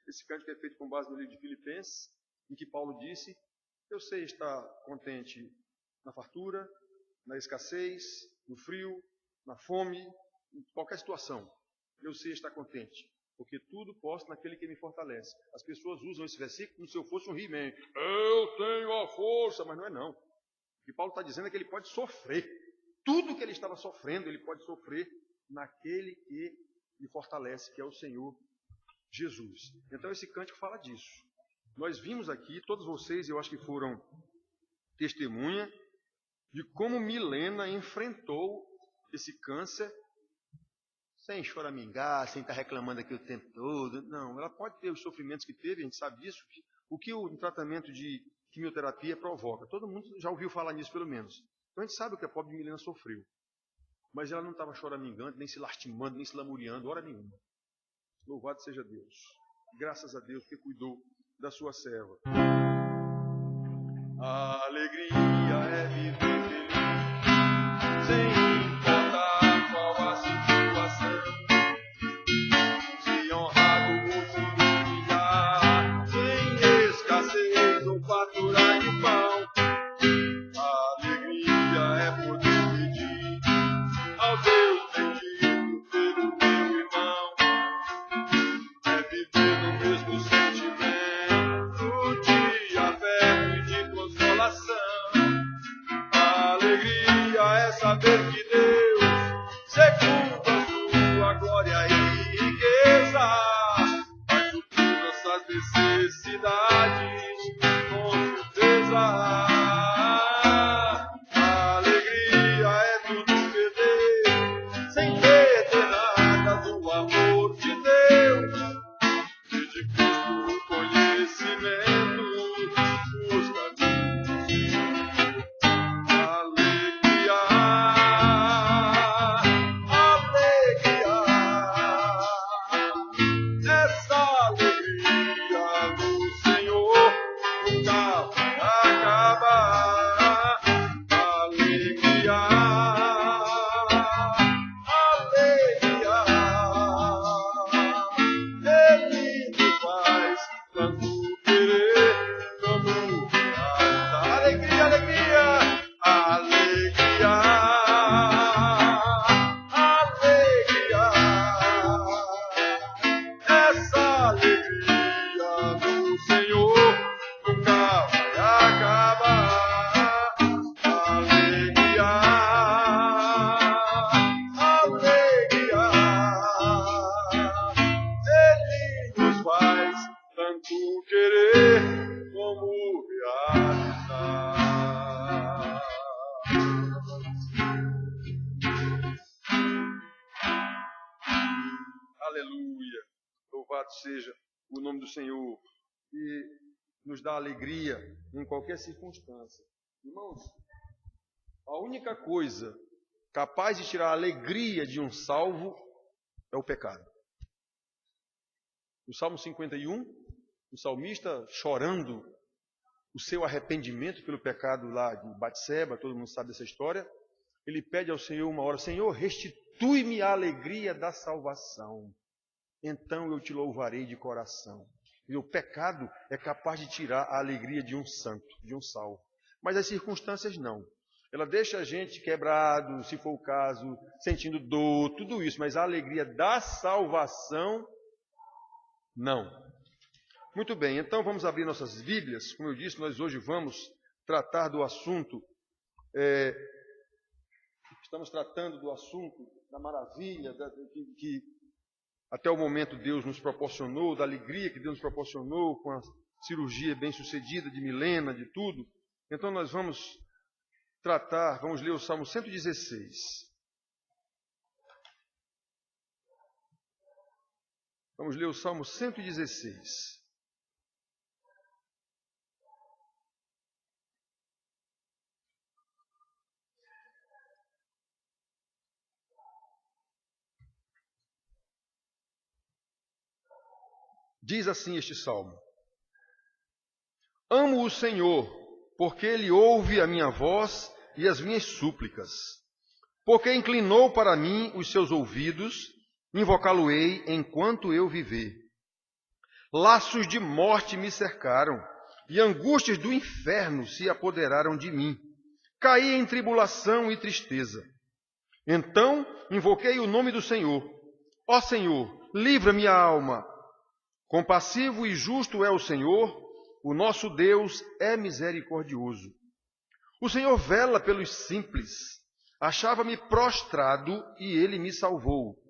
Esse cântico é feito com base no livro de Filipenses, em que Paulo disse: eu sei estar contente na fartura, na escassez, no frio, na fome, em qualquer situação. Eu sei estar contente, porque tudo posso naquele que me fortalece. As pessoas usam esse versículo como se eu fosse um He-Man. Eu tenho a força, mas não é não. O que Paulo está dizendo é que ele pode sofrer. Tudo que ele estava sofrendo, ele pode sofrer naquele que lhe fortalece, que é o Senhor Jesus. Então esse cântico fala disso. Nós vimos aqui, todos vocês, eu acho que foram testemunha de como Milena enfrentou esse câncer sem choramingar, sem estar reclamando aqui o tempo todo. Não, ela pode ter os sofrimentos que teve, a gente sabe disso, o que o tratamento de quimioterapia provoca. Todo mundo já ouviu falar nisso, pelo menos. Então a gente sabe o que a pobre Milena sofreu. Mas ela não estava choramingando, nem se lastimando, nem se lamuriando, hora nenhuma. Louvado seja Deus. Graças a Deus que cuidou da sua serva. A alegria é viver feliz, sem importar qual a situação. Se honrado ou se humilhar, sem escassez ou fartura de pão. A alegria é poder pedir ao Deus bendito pelo meu irmão. É viver no mesmo sentimento de afeto e de consolação. A alegria é saber que Deus, segundo a sua glória e riqueza, vai suprir nossas necessidades com certeza. A alegria é tudo perder, sem perder nada do amor de Deus e de Cristo o conhecimento, os caminhos. Alegria, alegria, essa alegria do Senhor nunca vai acabar. Alegria, alegria, Ele nos faz tanto querer como realizar. Alegria, alegria, alegria, alegria, essa alegria do Senhor nunca vai acabar. Alegria, alegria, Ele nos faz tanto querer como realizar. Aleluia! Louvado seja o nome do Senhor, que nos dá alegria em qualquer circunstância. Irmãos, a única coisa capaz de tirar a alegria de um salvo, é o pecado. No Salmo 51, o salmista chorando o seu arrependimento pelo pecado lá de Batseba, todo mundo sabe dessa história, ele pede ao Senhor uma hora: Senhor, restitui-me a alegria da salvação, então eu te louvarei de coração. E o pecado é capaz de tirar a alegria de um santo, de um salvo. Mas as circunstâncias não. Ela deixa a gente quebrado, se for o caso, sentindo dor, tudo isso, mas a alegria da salvação, não. Muito bem, então vamos abrir nossas Bíblias. Como eu disse, nós hoje vamos tratar do assunto, estamos tratando do assunto da maravilha que até o momento Deus nos proporcionou, da alegria que Deus nos proporcionou com a cirurgia bem-sucedida de Milena, de tudo. Então nós vamos ler o Salmo 116. Vamos ler o Salmo 116. Diz assim este salmo: Amo o Senhor, porque Ele ouve a minha voz e as minhas súplicas. Porque inclinou para mim os seus ouvidos, invocá-lo-ei enquanto eu viver. Laços de morte me cercaram, e angústias do inferno se apoderaram de mim. Caí em tribulação e tristeza. Então invoquei o nome do Senhor. Ó Senhor, livra-me a alma. Compassivo e justo é o Senhor, o nosso Deus é misericordioso. O Senhor vela pelos simples. Achava-me prostrado e Ele me salvou.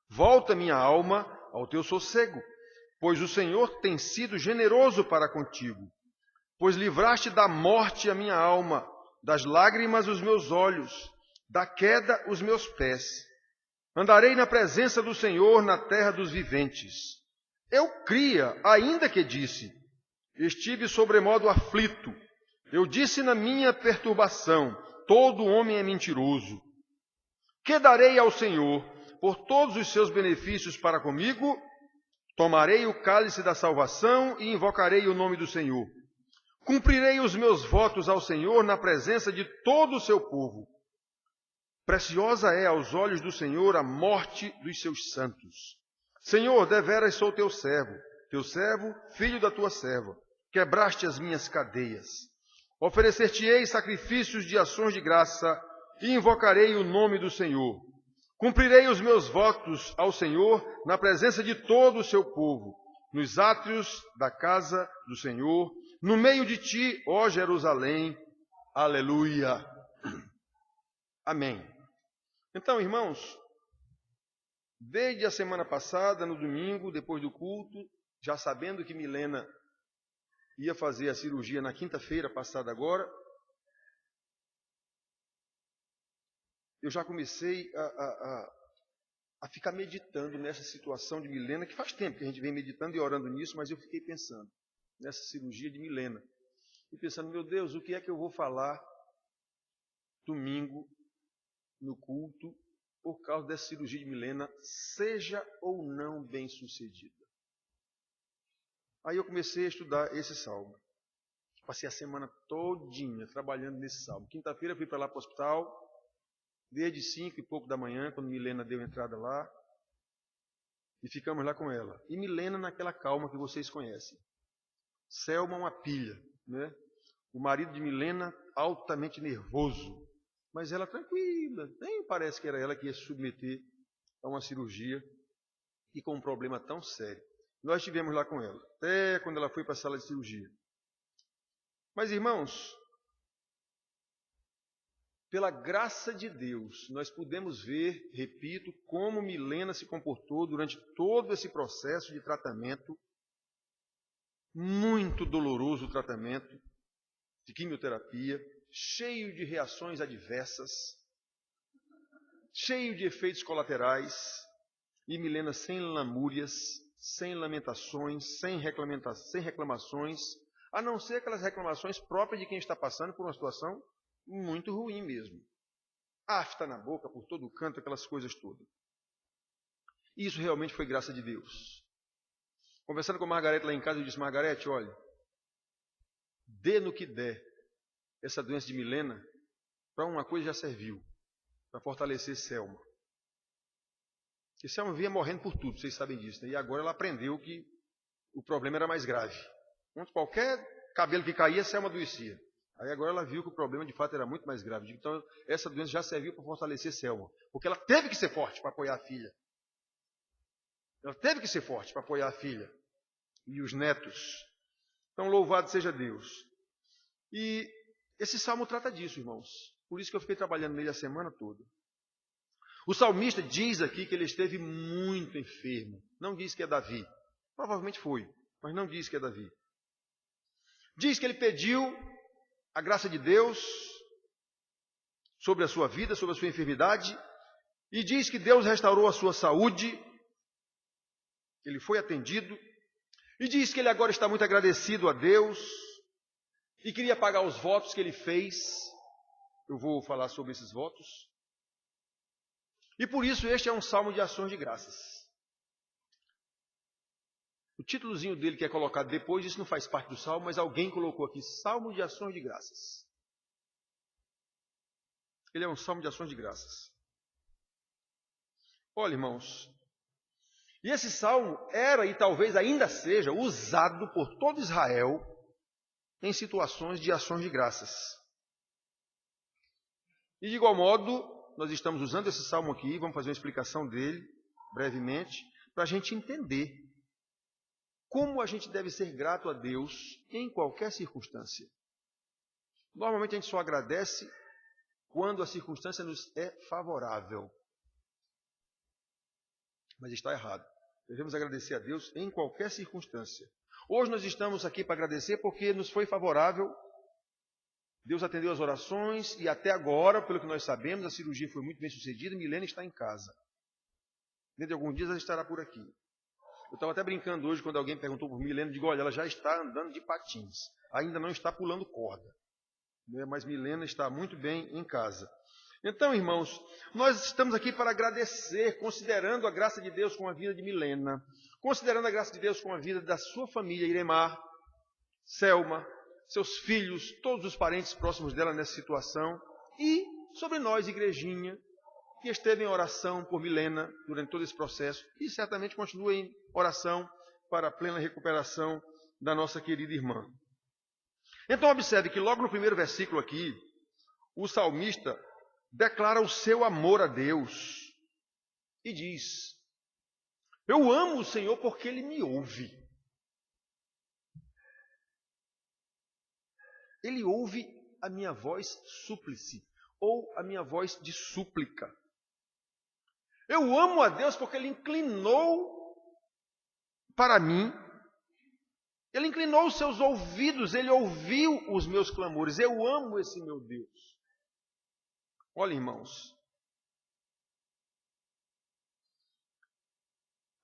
Volta minha alma ao teu sossego, pois o Senhor tem sido generoso para contigo. Pois livraste da morte a minha alma, das lágrimas os meus olhos, da queda os meus pés. Andarei na presença do Senhor na terra dos viventes. Eu cria, ainda que disse, estive sobremodo aflito. Eu disse na minha perturbação, todo homem é mentiroso. Que darei ao Senhor por todos os seus benefícios para comigo? Tomarei o cálice da salvação e invocarei o nome do Senhor. Cumprirei os meus votos ao Senhor na presença de todo o seu povo. Preciosa é aos olhos do Senhor a morte dos seus santos. Senhor, deveras sou teu servo, filho da tua serva. Quebraste as minhas cadeias. Oferecer-te-ei sacrifícios de ações de graça e invocarei o nome do Senhor. Cumprirei os meus votos ao Senhor na presença de todo o seu povo, nos átrios da casa do Senhor, no meio de ti, ó Jerusalém. Aleluia. Amém. Então, irmãos, desde a semana passada, no domingo, depois do culto, já sabendo que Milena ia fazer a cirurgia na quinta-feira passada agora, eu já comecei a ficar meditando nessa situação de Milena, que faz tempo que a gente vem meditando e orando nisso, mas eu fiquei pensando nessa cirurgia de Milena. E pensando, meu Deus, o que é que eu vou falar domingo no culto por causa dessa cirurgia de Milena, seja ou não bem sucedida? Aí eu comecei a estudar esse salmo. Passei a semana todinha trabalhando nesse salmo. Quinta-feira fui para lá para o hospital, desde 5 e pouco da manhã, quando Milena deu entrada lá, e ficamos lá com ela. E Milena naquela calma que vocês conhecem. Selma uma pilha, né? O marido de Milena altamente nervoso, mas ela tranquila, nem parece que era ela que ia se submeter a uma cirurgia e com um problema tão sério. Nós estivemos lá com ela, até quando ela foi para a sala de cirurgia. Mas, irmãos, pela graça de Deus, nós pudemos ver, repito, como Milena se comportou durante todo esse processo de tratamento, muito doloroso o tratamento de quimioterapia, cheio de reações adversas, cheio de efeitos colaterais, e Milena sem lamúrias, sem lamentações, sem reclamações, a não ser aquelas reclamações próprias de quem está passando por uma situação muito ruim mesmo. afta na boca, por todo canto, aquelas coisas todas. E isso realmente foi graça de Deus. Conversando com a Margarete lá em casa, eu disse: Margarete, olha, dê no que der essa doença de Milena, para uma coisa já serviu, para fortalecer Selma. Porque Selma vinha morrendo por tudo, vocês sabem disso, né? E agora ela aprendeu que o problema era mais grave. Onde qualquer cabelo que caía, Selma adoecia. Aí agora ela viu que o problema de fato era muito mais grave. Então essa doença já serviu para fortalecer Selma. Porque ela teve que ser forte para apoiar a filha. Ela teve que ser forte para apoiar a filha e os netos. Então louvado seja Deus. E esse salmo trata disso, irmãos. Por isso que eu fiquei trabalhando nele a semana toda. O salmista diz aqui que ele esteve muito enfermo. Não diz que é Davi. Provavelmente foi, mas não diz que é Davi. Diz que ele pediu a graça de Deus sobre a sua vida, sobre a sua enfermidade, e diz que Deus restaurou a sua saúde, ele foi atendido, e diz que ele agora está muito agradecido a Deus, e queria pagar os votos que ele fez. Eu vou falar sobre esses votos. E por isso este é um salmo de ações de graças. O títulozinho dele que é colocado depois, isso não faz parte do salmo, mas alguém colocou aqui, Salmo de Ações de Graças. Ele é um salmo de ações de graças. Olha, irmãos, e esse salmo era e talvez ainda seja usado por todo Israel em situações de ações de graças. E de igual modo, nós estamos usando esse salmo aqui, vamos fazer uma explicação dele, brevemente, para a gente entender como a gente deve ser grato a Deus em qualquer circunstância. Normalmente a gente só agradece quando a circunstância nos é favorável. Mas está errado. Devemos agradecer a Deus em qualquer circunstância. Hoje nós estamos aqui para agradecer porque nos foi favorável. Deus atendeu as orações e até agora, pelo que nós sabemos, a cirurgia foi muito bem sucedida e Milena está em casa. Dentro de alguns dias ela estará por aqui. Eu estava até brincando hoje quando alguém perguntou por Milena, digo, olha, ela já está andando de patins, ainda não está pulando corda, né? Mas Milena está muito bem em casa. Então, irmãos, nós estamos aqui para agradecer, considerando a graça de Deus com a vida de Milena, considerando a graça de Deus com a vida da sua família, Iremar, Selma, seus filhos, todos os parentes próximos dela nessa situação, e sobre nós, igrejinha, que esteve em oração por Milena durante todo esse processo e certamente continua em oração para a plena recuperação da nossa querida irmã. Então observe que logo no primeiro versículo aqui, o salmista declara o seu amor a Deus e diz: eu amo o Senhor porque Ele me ouve. Ele ouve a minha voz súplice ou a minha voz de súplica. Eu amo a Deus porque Ele inclinou para mim. Ele inclinou os seus ouvidos, Ele ouviu os meus clamores. Eu amo esse meu Deus. Olha, irmãos.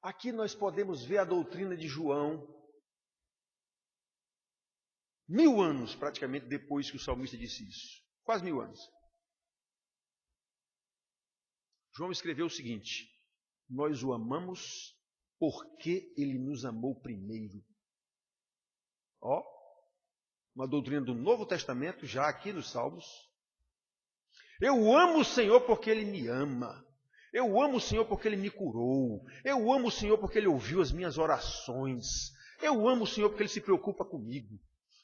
Aqui nós podemos ver a doutrina de João. 1000 anos, praticamente, depois que o salmista disse isso. Quase 1000 anos. João escreveu o seguinte: nós o amamos porque Ele nos amou primeiro. Ó, uma doutrina do Novo Testamento, já aqui nos Salmos. Eu amo o Senhor porque Ele me ama. Eu amo o Senhor porque Ele me curou. Eu amo o Senhor porque Ele ouviu as minhas orações. Eu amo o Senhor porque Ele se preocupa comigo.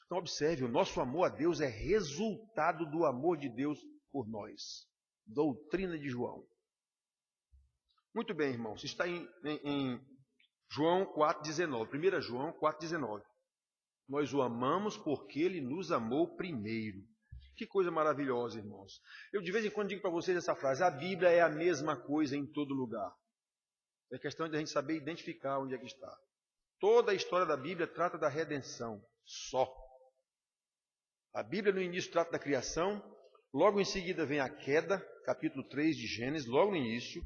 Então observe, o nosso amor a Deus é resultado do amor de Deus por nós. Doutrina de João. Muito bem, irmãos, está em João 4,19. 1 João 4,19. Nós o amamos porque Ele nos amou primeiro. Que coisa maravilhosa, irmãos. Eu de vez em quando digo para vocês essa frase: a Bíblia é a mesma coisa em todo lugar. É questão de a gente saber identificar onde é que está. Toda a história da Bíblia trata da redenção, só. A Bíblia no início trata da criação, logo em seguida vem a queda, capítulo 3 de Gênesis, logo no início.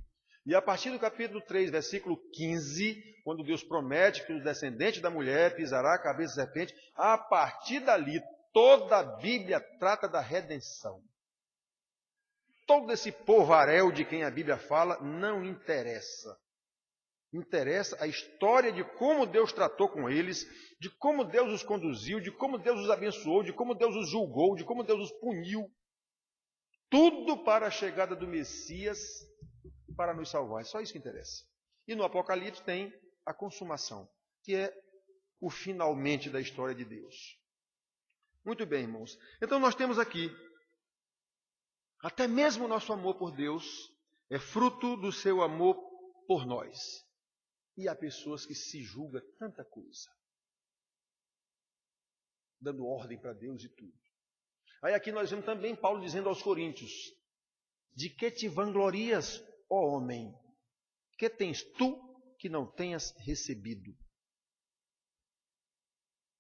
E a partir do capítulo 3, versículo 15, quando Deus promete que o descendente da mulher pisará a cabeça da serpente, a partir dali, toda a Bíblia trata da redenção. todo esse povaréu de quem a Bíblia fala não interessa. Interessa a história de como Deus tratou com eles, de como Deus os conduziu, de como Deus os abençoou, de como Deus os julgou, de como Deus os puniu. Tudo para a chegada do Messias para nos salvar. É só isso que interessa. E no Apocalipse tem a consumação, que é o finalmente da história de Deus. Muito bem, irmãos. Então nós temos aqui, até mesmo o nosso amor por Deus é fruto do seu amor por nós. E há pessoas que se julgam tanta coisa, dando ordem para Deus e tudo. Aí aqui nós vemos também Paulo dizendo aos Coríntios: de que te vanglorias, ó homem? Que tens tu que não tenhas recebido?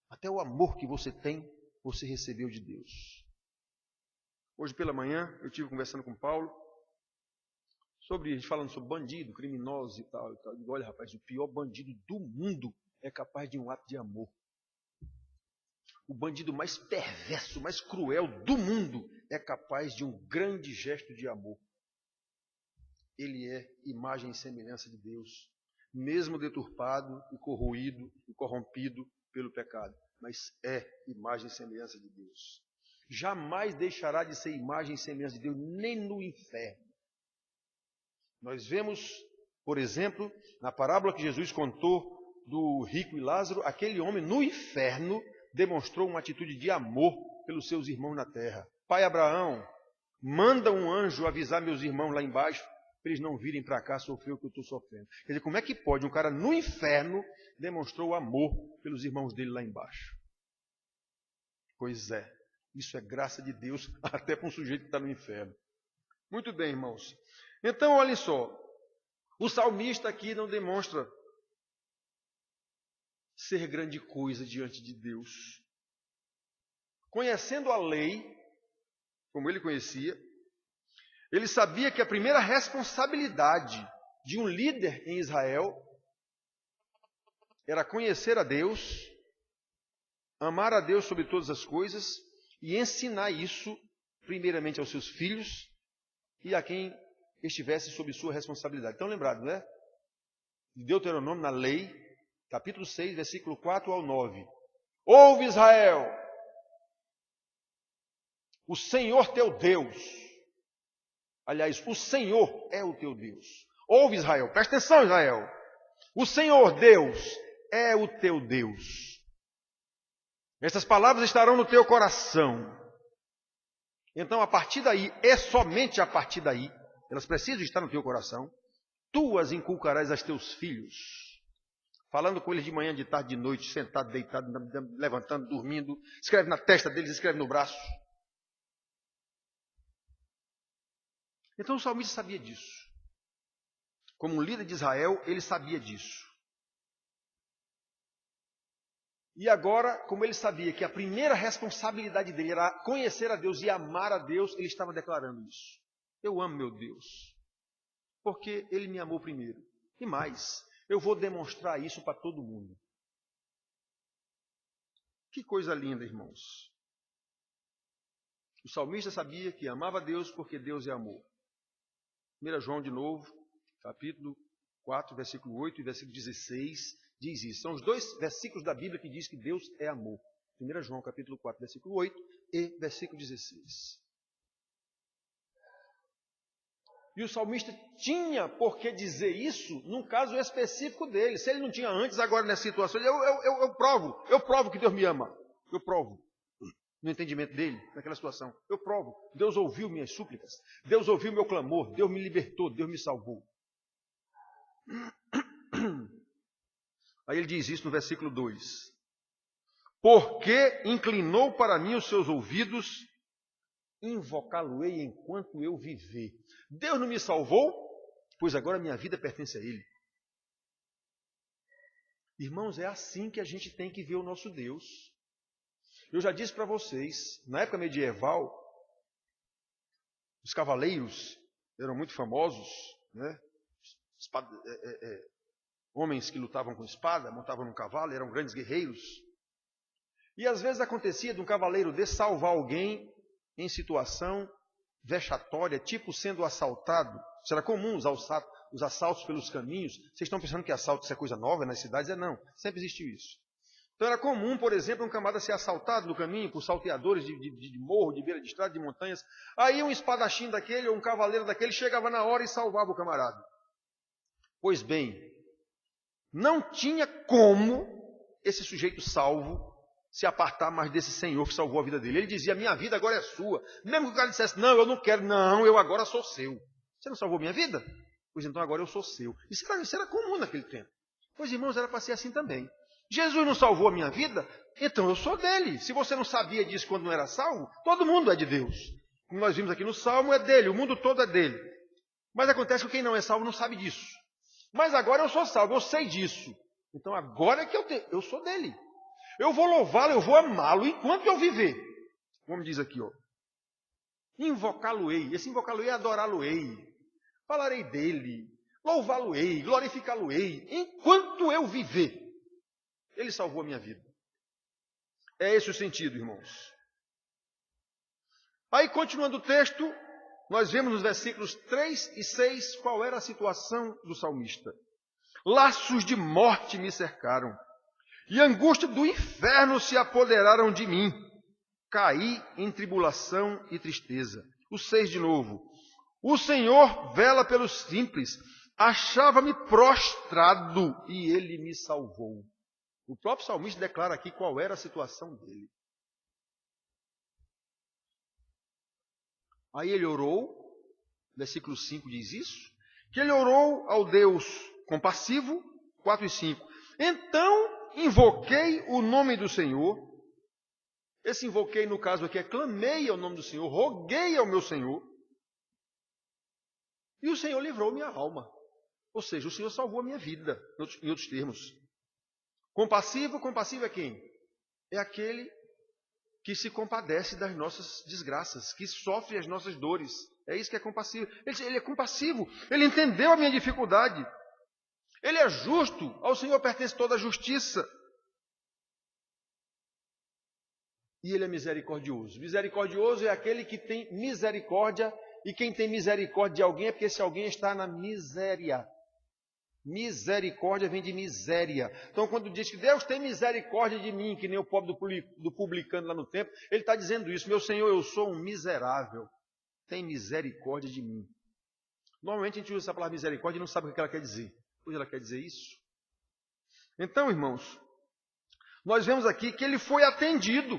Até o amor que você tem, você recebeu de Deus. Hoje pela manhã eu estive conversando com Paulo, falando sobre bandido, criminosos e tal. Eu digo, olha rapaz, o pior bandido do mundo é capaz de um ato de amor. O bandido mais perverso, mais cruel do mundo é capaz de um grande gesto de amor. Ele é imagem e semelhança de Deus, mesmo deturpado e corroído e corrompido pelo pecado, mas é imagem e semelhança de Deus. Jamais deixará de ser imagem e semelhança de Deus, nem no inferno. Nós vemos, por exemplo, na parábola que Jesus contou do rico e Lázaro, aquele homem no inferno demonstrou uma atitude de amor pelos seus irmãos na terra. Pai Abraão, manda um anjo avisar meus irmãos lá embaixo, para eles não virem para cá sofrer o que eu estou sofrendo. Quer dizer, como é que pode um cara no inferno demonstrou amor pelos irmãos dele lá embaixo? Pois é, isso é graça de Deus até para um sujeito que está no inferno. Muito bem, irmãos. Então, olhem só, o salmista aqui não demonstra ser grande coisa diante de Deus. Conhecendo a lei, como ele conhecia, ele sabia que a primeira responsabilidade de um líder em Israel era conhecer a Deus, amar a Deus sobre todas as coisas e ensinar isso primeiramente aos seus filhos e a quem estivesse sob sua responsabilidade. Então, lembrado, né? De Deuteronômio, na lei, capítulo 6, versículo 4 ao 9. Ouve, Israel, o Senhor teu Deus. Aliás, o Senhor é o teu Deus. Ouve, Israel, presta atenção, Israel. O Senhor Deus é o teu Deus. Essas palavras estarão no teu coração. Então, a partir daí, é somente a partir daí, elas precisam estar no teu coração, tu as inculcarás aos teus filhos. Falando com eles de manhã, de tarde, de noite, sentado, deitado, levantando, dormindo. Escreve na testa deles, escreve no braço. Então o salmista sabia disso. Como um líder de Israel, ele sabia disso. E agora, como ele sabia que a primeira responsabilidade dele era conhecer a Deus e amar a Deus, ele estava declarando isso. Eu amo meu Deus, porque Ele me amou primeiro. E mais, eu vou demonstrar isso para todo mundo. Que coisa linda, irmãos. O salmista sabia que amava a Deus porque Deus é amor. 1 João de novo, capítulo 4, versículo 8 e versículo 16, diz isso. São os dois versículos da Bíblia que diz que Deus é amor. 1 João, capítulo 4, versículo 8 e versículo 16. E o salmista tinha por que dizer isso num caso específico dele. Se ele não tinha antes, agora nessa situação, eu provo que Deus me ama. Eu provo. No entendimento dele, naquela situação. Eu provo. Deus ouviu minhas súplicas. Deus ouviu meu clamor. Deus me libertou. Deus me salvou. Aí ele diz isso no versículo 2. Porque inclinou para mim os seus ouvidos, invocá-lo-ei enquanto eu viver. Deus não me salvou, pois agora minha vida pertence a Ele. Irmãos, é assim que a gente tem que ver o nosso Deus. Eu já disse para vocês, na época medieval, os cavaleiros eram muito famosos, né? Homens que lutavam com espada, montavam num cavalo, eram grandes guerreiros. E às vezes acontecia de um cavaleiro desse salvar alguém em situação vexatória, tipo sendo assaltado. Será comum os assaltos pelos caminhos. Vocês estão pensando que assalto isso é coisa nova nas cidades? Não, sempre existiu isso. Então era comum, por exemplo, um camarada ser assaltado no caminho por salteadores de morro, de beira de estrada, de montanhas. Aí um espadachim daquele ou um cavaleiro daquele chegava na hora e salvava o camarada. Pois bem, não tinha como esse sujeito salvo se apartar mais desse Senhor que salvou a vida dele. Ele dizia, minha vida agora é sua. Mesmo que o cara dissesse, não, eu não quero, não, eu agora sou seu. Você não salvou minha vida? Pois então agora eu sou seu. Isso era comum naquele tempo. Pois irmãos, era para ser assim também. Jesus não salvou a minha vida, então eu sou dele. Se você não sabia disso quando não era salvo, todo mundo é de Deus. Como nós vimos aqui no Salmo, é dele, o mundo todo é dele. Mas acontece que quem não é salvo não sabe disso. Mas agora eu sou salvo, eu sei disso. Então agora é que eu sou dele. Eu vou louvá-lo, eu vou amá-lo enquanto eu viver. Como diz aqui, ó. Invocá-lo-ei. Esse invocá-lo-ei é adorá-lo-ei. Falarei dele, louvá-lo-ei, glorificá-lo-ei, enquanto eu viver. Ele salvou a minha vida. É esse o sentido, irmãos. Aí, continuando o texto, nós vemos nos versículos 3 e 6 qual era a situação do salmista. Laços de morte me cercaram, e angústia do inferno se apoderaram de mim. Caí em tribulação e tristeza. O 6 de novo. O Senhor vela pelos simples. Achava-me prostrado e ele me salvou. O próprio salmista declara aqui qual era a situação dele. Aí ele orou, versículo 5 diz isso, que ele orou ao Deus compassivo, 4 e 5. Então invoquei o nome do Senhor. Esse invoquei, no caso aqui, é clamei ao nome do Senhor, roguei ao meu Senhor. E o Senhor livrou minha alma. Ou seja, o Senhor salvou a minha vida, em outros termos. Compassivo é quem? É aquele que se compadece das nossas desgraças, que sofre as nossas dores. É isso que é compassivo. Ele é compassivo, ele entendeu a minha dificuldade. Ele é justo, ao Senhor pertence toda a justiça. E ele é misericordioso. Misericordioso é aquele que tem misericórdia, e quem tem misericórdia de alguém é porque esse alguém está na miséria. Misericórdia vem de miséria. Então, quando diz que Deus tem misericórdia de mim, que nem o pobre do publicano lá no templo, ele está dizendo isso. Meu Senhor, eu sou um miserável. Tem misericórdia de mim. Normalmente a gente usa essa palavra misericórdia e não sabe o que ela quer dizer. Pois ela quer dizer isso. Então, irmãos, nós vemos aqui que ele foi atendido.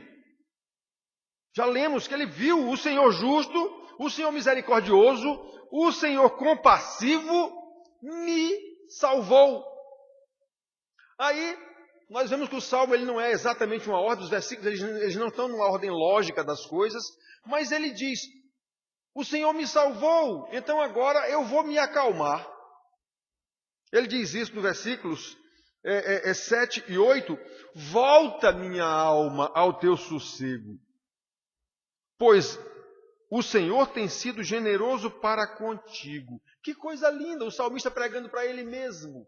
Já lemos que ele viu o Senhor justo, o Senhor misericordioso, o Senhor compassivo, me salvou. Aí, nós vemos que o Salmo ele não é exatamente uma ordem, os versículos eles não estão numa ordem lógica das coisas, mas ele diz, o Senhor me salvou, então agora eu vou me acalmar. Ele diz isso no versículos 7 e 8, volta minha alma ao teu sossego, pois o Senhor tem sido generoso para contigo. Que coisa linda, o salmista pregando para ele mesmo.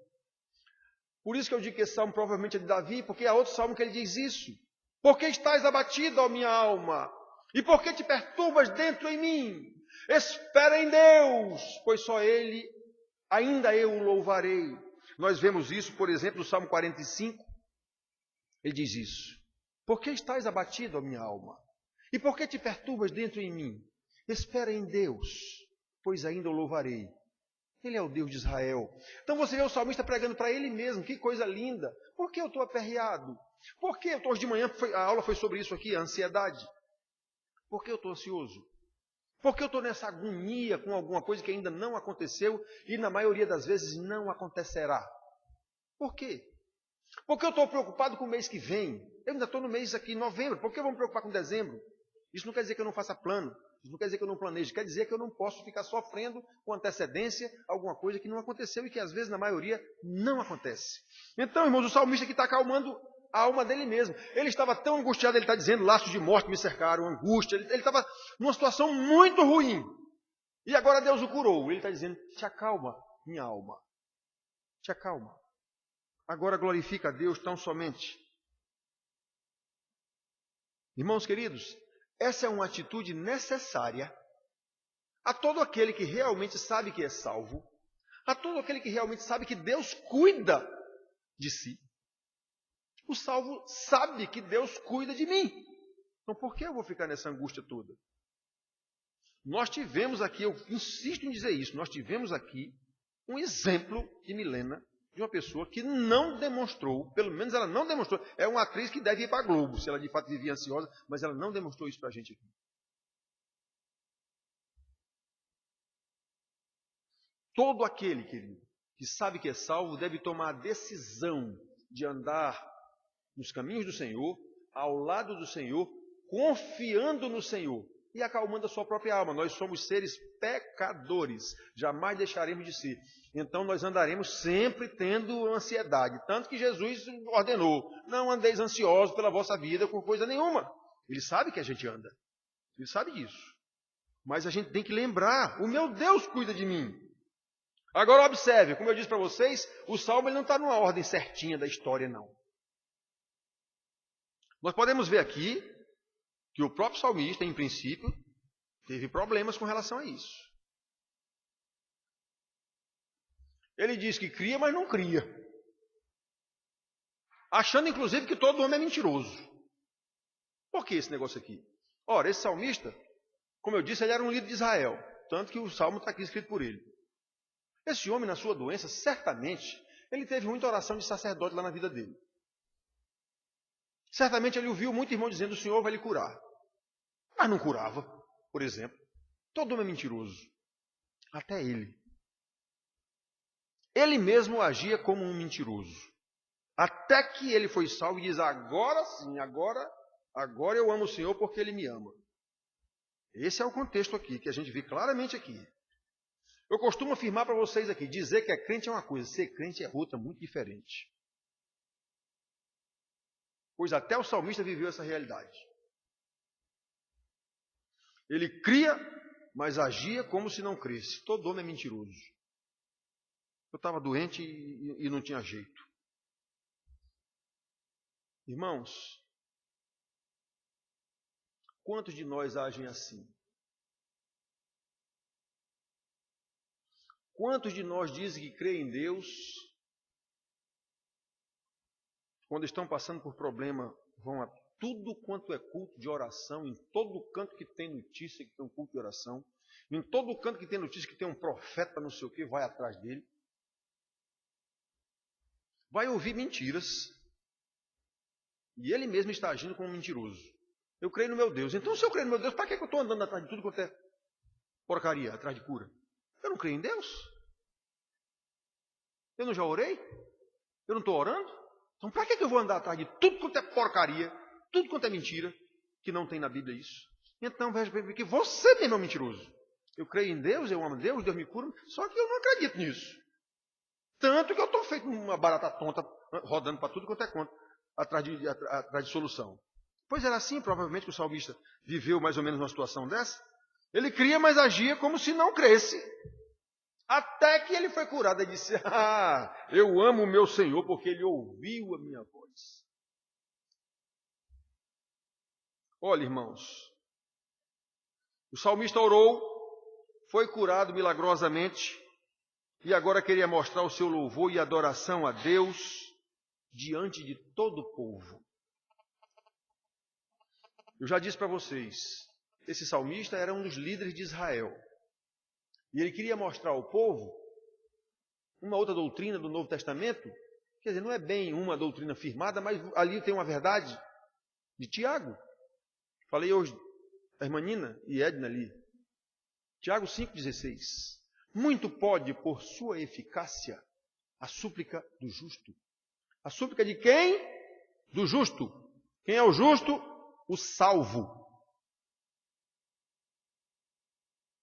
Por isso que eu digo que esse salmo provavelmente é de Davi, porque há outro salmo que ele diz isso. Por que estás abatido, ó minha alma? E por que te perturbas dentro em mim? Espera em Deus, pois só Ele, ainda eu o louvarei. Nós vemos isso, por exemplo, no Salmo 45. Ele diz isso. Por que estás abatido, ó minha alma? E por que te perturbas dentro em mim? Espera em Deus, pois ainda o louvarei. Ele é o Deus de Israel. Então você vê o salmista pregando para ele mesmo. Que coisa linda. Por que eu estou aperreado? Por que eu estou hoje de manhã, a aula foi sobre isso aqui, a ansiedade. Por que eu estou ansioso? Por que eu estou nessa agonia com alguma coisa que ainda não aconteceu e na maioria das vezes não acontecerá? Por quê? Porque eu estou preocupado com o mês que vem. Eu ainda estou no mês aqui, novembro. Por que eu vou me preocupar com dezembro? Isso não quer dizer que eu não faça plano. Isso não quer dizer que eu não planeje. Quer dizer que eu não posso ficar sofrendo com antecedência alguma coisa que não aconteceu e que às vezes, na maioria, não acontece. Então, irmãos, o salmista aqui está acalmando a alma dele mesmo. Ele estava tão angustiado, ele está dizendo, laços de morte me cercaram, angústia. Ele estava numa situação muito ruim. E agora Deus o curou. Ele está dizendo, te acalma, minha alma. Te acalma. Agora glorifica a Deus tão somente. Irmãos queridos, essa é uma atitude necessária a todo aquele que realmente sabe que é salvo, a todo aquele que realmente sabe que Deus cuida de si. O salvo sabe que Deus cuida de mim. Então por que eu vou ficar nessa angústia toda? Nós tivemos aqui, eu insisto em dizer isso, nós tivemos aqui um exemplo de Milena, de uma pessoa que não demonstrou, pelo menos ela não demonstrou, é uma atriz que deve ir para a Globo, se ela de fato vivia ansiosa, mas ela não demonstrou isso para a gente aqui. Todo aquele, querido, que sabe que é salvo, deve tomar a decisão de andar nos caminhos do Senhor, ao lado do Senhor, confiando no Senhor e acalmando a sua própria alma. Nós somos seres pecadores, jamais deixaremos de ser. Então nós andaremos sempre tendo ansiedade. Tanto que Jesus ordenou, não andeis ansiosos pela vossa vida com coisa nenhuma. Ele sabe que a gente anda. Ele sabe disso. Mas a gente tem que lembrar, o meu Deus cuida de mim. Agora observe, como eu disse para vocês, o Salmo ele não está numa ordem certinha da história, não. Nós podemos ver aqui que o próprio salmista, em princípio, teve problemas com relação a isso. Ele diz que cria, mas não cria. Achando, inclusive, que todo homem é mentiroso. Por que esse negócio aqui? Ora, esse salmista, como eu disse, ele era um líder de Israel. Tanto que o salmo está aqui escrito por ele. Esse homem, na sua doença, certamente, ele teve muita oração de sacerdote lá na vida dele. Certamente ele ouviu muito irmão dizendo, o Senhor vai lhe curar. Mas não curava, por exemplo. Todo homem é mentiroso. Até ele. Ele mesmo agia como um mentiroso. Até que ele foi salvo e diz, agora sim, agora eu amo o Senhor porque Ele me ama. Esse é o contexto aqui, que a gente vê claramente aqui. Eu costumo afirmar para vocês aqui, dizer que é crente é uma coisa, ser crente é outra, muito diferente. Pois até o salmista viveu essa realidade. Ele cria, mas agia como se não cresce. Todo homem é mentiroso. Eu estava doente e não tinha jeito. Irmãos, quantos de nós agem assim? Quantos de nós dizem que creem em Deus, quando estão passando por problema, vão a tudo quanto é culto de oração, em todo canto que tem notícia que tem um culto de oração, em todo canto que tem notícia que tem um profeta não sei o que, vai atrás dele. Vai ouvir mentiras. E ele mesmo está agindo como um mentiroso. Eu creio no meu Deus. Então, se eu creio no meu Deus, para que eu estou andando atrás de tudo quanto é porcaria, atrás de cura? Eu não creio em Deus. Eu não já orei? Eu não estou orando? Então, para que eu vou andar atrás de tudo quanto é porcaria, tudo quanto é mentira, que não tem na Bíblia isso? Então, veja bem que você mesmo é um mentiroso. Eu creio em Deus, eu amo Deus, Deus me cura, só que eu não acredito nisso. Tanto que eu estou feito uma barata tonta, rodando para tudo quanto é conta, atrás de solução. Pois era assim, provavelmente, que o salmista viveu mais ou menos uma situação dessa. Ele cria, mas agia como se não cresce. Até que ele foi curado e disse, eu amo o meu Senhor porque Ele ouviu a minha voz. Olha, irmãos, o salmista orou, foi curado milagrosamente e agora queria mostrar o seu louvor e adoração a Deus diante de todo o povo. Eu já disse para vocês, esse salmista era um dos líderes de Israel. E ele queria mostrar ao povo uma outra doutrina do Novo Testamento. Quer dizer, não é bem uma doutrina firmada, mas ali tem uma verdade de Tiago. Falei hoje, a irmã Nina e Edna ali. Tiago 5,16. Muito pode, por sua eficácia, a súplica do justo. A súplica de quem? Do justo. Quem é o justo? O salvo.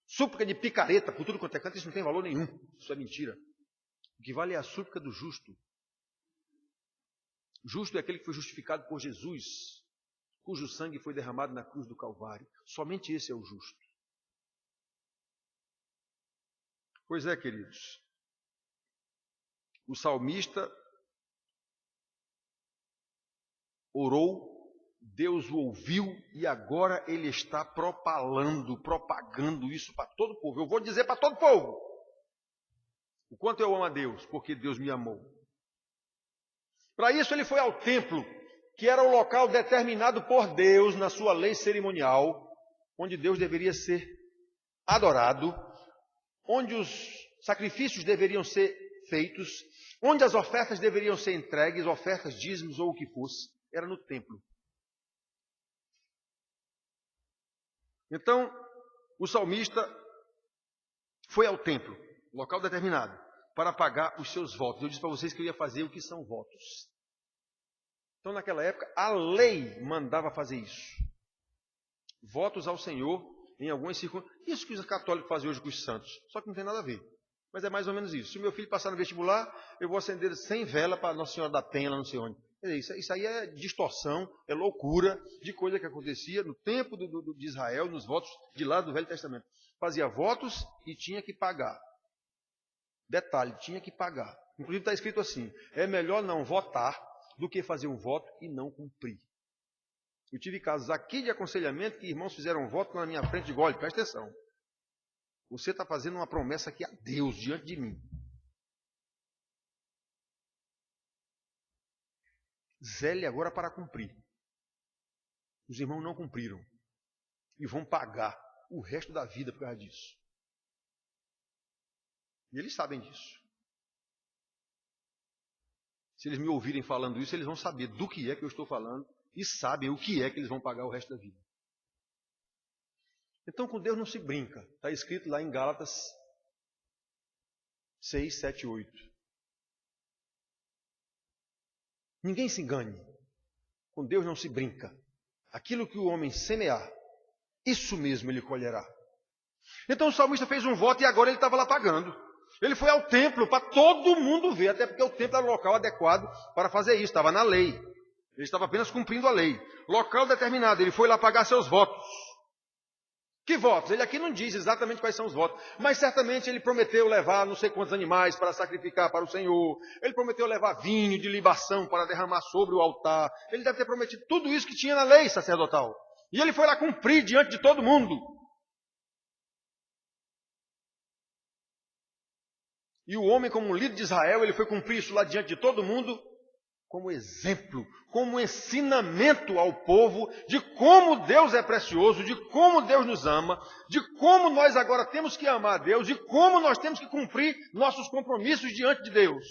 Súplica de picareta, por tudo quanto é canto, isso não tem valor nenhum. Isso é mentira. O que vale é a súplica do justo. Justo é aquele que foi justificado por Jesus, cujo sangue foi derramado na cruz do Calvário. Somente esse é o justo. Pois é, queridos. O salmista orou Deus o ouviu e agora ele está propagando isso para todo o povo. Eu vou dizer para todo o povo o quanto eu amo a Deus, porque Deus me amou. Para isso ele foi ao templo, que era o local determinado por Deus na sua lei cerimonial, onde Deus deveria ser adorado, onde os sacrifícios deveriam ser feitos, onde as ofertas deveriam ser entregues, ofertas, dízimos ou o que fosse, era no templo. Então, o salmista foi ao templo, local determinado, para pagar os seus votos. Eu disse para vocês que eu ia fazer o que são votos. Então, naquela época, a lei mandava fazer isso. Votos ao Senhor em algumas circunstâncias. Isso que os católicos fazem hoje com os santos. Só que não tem nada a ver. Mas é mais ou menos isso. Se o meu filho passar no vestibular, eu vou acender 100 velas para Nossa Senhora da Penha, lá não sei onde. Isso aí é distorção, é loucura de coisa que acontecia no tempo de Israel, nos votos de lá do Velho Testamento. Fazia votos e tinha que pagar. Detalhe, tinha que pagar. Inclusive está escrito assim, é melhor não votar do que fazer um voto e não cumprir. Eu tive casos aqui de aconselhamento que irmãos fizeram um voto na minha frente de olha, presta atenção. Você está fazendo uma promessa aqui a Deus diante de mim. Zele agora para cumprir. Os irmãos não cumpriram. E vão pagar o resto da vida por causa disso. E eles sabem disso. Se eles me ouvirem falando isso, eles vão saber do que é que eu estou falando e sabem o que é que eles vão pagar o resto da vida. Então, com Deus não se brinca. Está escrito lá em Gálatas 6, 7, 8. Ninguém se engane. Com Deus não se brinca. Aquilo que o homem semear, isso mesmo ele colherá. Então o salmista fez um voto e agora ele estava lá pagando. Ele foi ao templo para todo mundo ver, até porque o templo era o local adequado para fazer isso, estava na lei. Ele estava apenas cumprindo a lei. Local determinado, ele foi lá pagar seus votos. Que votos? Ele aqui não diz exatamente quais são os votos, mas certamente ele prometeu levar não sei quantos animais para sacrificar para o Senhor. Ele prometeu levar vinho de libação para derramar sobre o altar. Ele deve ter prometido tudo isso que tinha na lei sacerdotal. E ele foi lá cumprir diante de todo mundo. E o homem, como líder de Israel, ele foi cumprir isso lá diante de todo mundo, como exemplo, como ensinamento ao povo de como Deus é precioso, de como Deus nos ama, de como nós agora temos que amar a Deus, de como nós temos que cumprir nossos compromissos diante de Deus.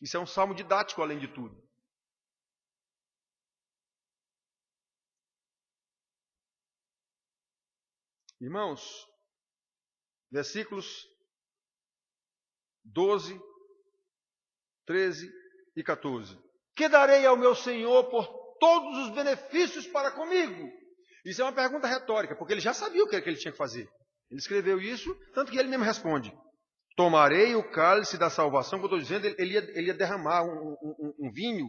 Isso é um salmo didático, além de tudo. Irmãos, versículos 12, 13 e 14. Que darei ao meu Senhor por todos os benefícios para comigo? Isso é uma pergunta retórica, porque ele já sabia o que ele tinha que fazer. Ele escreveu isso, tanto que ele mesmo responde. Tomarei o cálice da salvação, que eu estou dizendo, ele ia derramar um vinho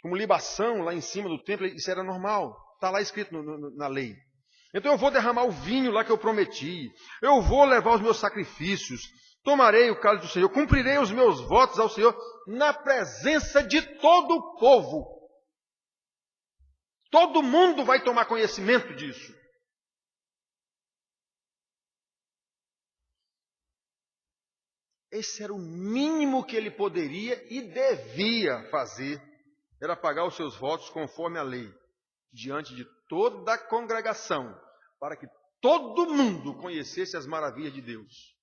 como libação lá em cima do templo, isso era normal, está lá escrito na lei. Então eu vou derramar o vinho lá que eu prometi, eu vou levar os meus sacrifícios, tomarei o cálice do Senhor, cumprirei os meus votos ao Senhor na presença de todo o povo. Todo mundo vai tomar conhecimento disso. Esse era o mínimo que ele poderia e devia fazer, era pagar os seus votos conforme a lei, diante de toda a congregação, para que todo mundo conhecesse as maravilhas de Deus.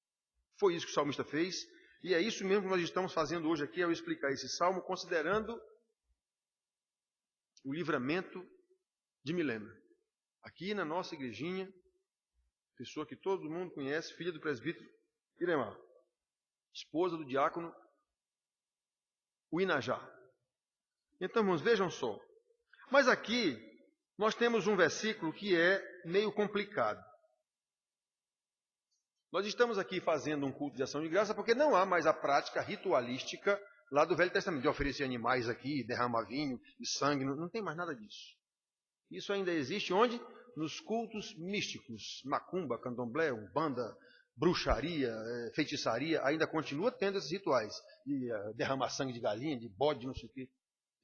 Foi isso que o salmista fez, e é isso mesmo que nós estamos fazendo hoje aqui, ao explicar esse salmo, considerando o livramento de Milena. Aqui na nossa igrejinha, pessoa que todo mundo conhece, filha do presbítero Iremar, esposa do diácono Uinajá. Então, irmãos, vejam só. Mas aqui, nós temos um versículo que é meio complicado. Nós estamos aqui fazendo um culto de ação de graça porque não há mais a prática ritualística lá do Velho Testamento, de oferecer animais aqui, derramar vinho e sangue, não tem mais nada disso. Isso ainda existe onde? Nos cultos místicos, macumba, candomblé, umbanda, bruxaria, feitiçaria, ainda continua tendo esses rituais, de derramar sangue de galinha, de bode, não sei o quê.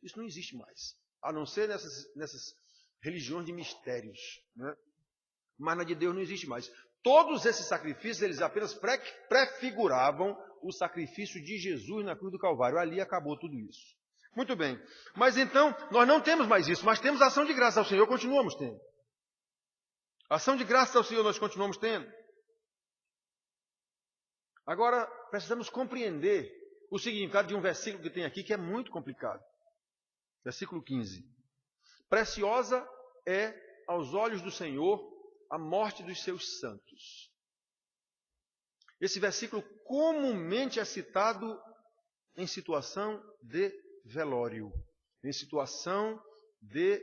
Isso não existe mais. a não ser nessas religiões de mistérios, né? Mas na de Deus não existe mais. Todos esses sacrifícios, eles apenas prefiguravam o sacrifício de Jesus na cruz do Calvário. Ali acabou tudo isso. Muito bem. Mas então, nós não temos mais isso, mas temos ação de graça ao Senhor, continuamos tendo. Ação de graça ao Senhor nós continuamos tendo. Agora, precisamos compreender o significado de um versículo que tem aqui, que é muito complicado. Versículo 15. Preciosa é aos olhos do Senhor a morte dos seus santos. Esse versículo comumente é citado em situação de velório, em situação de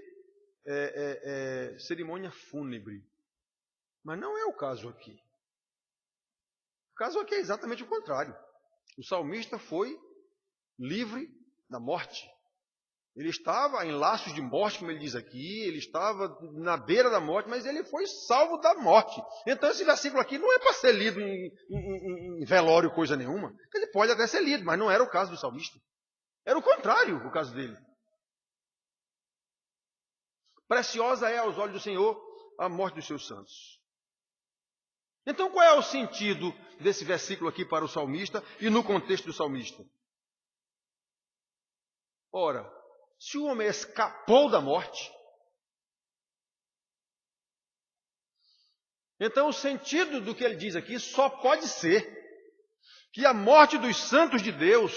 cerimônia fúnebre. Mas não é o caso aqui. O caso aqui é exatamente o contrário. O salmista foi livre da morte. Ele estava em laços de morte, como ele diz aqui, ele estava na beira da morte, mas ele foi salvo da morte. Então esse versículo aqui não é para ser lido em velório, coisa nenhuma. Ele pode até ser lido, mas não era o caso do salmista. Era o contrário o caso dele. Preciosa é aos olhos do Senhor a morte dos seus santos. Então qual é o sentido desse versículo aqui para o salmista e no contexto do salmista? Ora, se o homem escapou da morte, então o sentido do que ele diz aqui só pode ser que a morte dos santos de Deus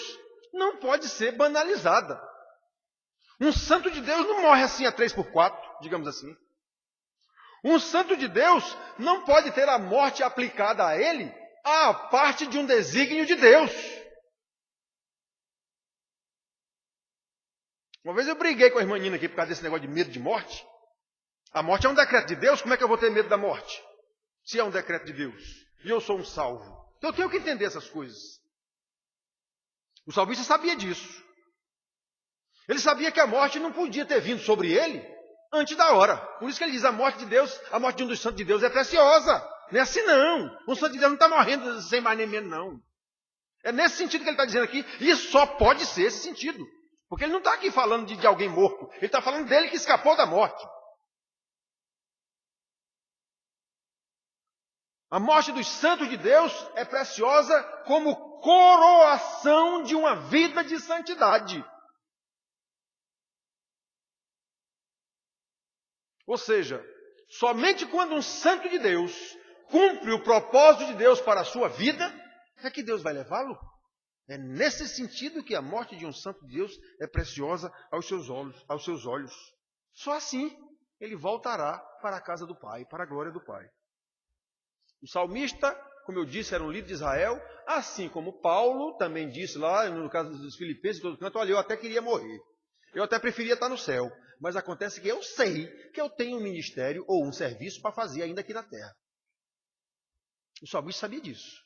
não pode ser banalizada. Um santo de Deus não morre assim a 3x4, digamos assim. Um santo de Deus não pode ter a morte aplicada a ele à parte de um desígnio de Deus. Uma vez eu briguei com a irmã Nina aqui por causa desse negócio de medo de morte. A morte é um decreto de Deus, como é que eu vou ter medo da morte? Se é um decreto de Deus. E eu sou um salvo. Então eu tenho que entender essas coisas. O salmista sabia disso. Ele sabia que a morte não podia ter vindo sobre ele antes da hora. Por isso que ele diz, a morte de Deus, a morte de um dos santos de Deus é preciosa. Não é assim não. Um santo de Deus não está morrendo sem mais nem menos não. É nesse sentido que ele está dizendo aqui, e só pode ser esse sentido. Porque ele não está aqui falando de alguém morto. Ele está falando dele que escapou da morte. A morte dos santos de Deus é preciosa como coroação de uma vida de santidade. Ou seja, somente quando um santo de Deus cumpre o propósito de Deus para a sua vida, é que Deus vai levá-lo. É nesse sentido que a morte de um santo de Deus é preciosa aos seus olhos. Só assim ele voltará para a casa do Pai, para a glória do Pai. O salmista, como eu disse, era um líder de Israel, assim como Paulo também disse lá, no caso dos Filipenses, em todo canto, olha, eu até queria morrer. Eu até preferia estar no céu. Mas acontece que eu sei que eu tenho um ministério ou um serviço para fazer ainda aqui na terra. O salmista sabia disso.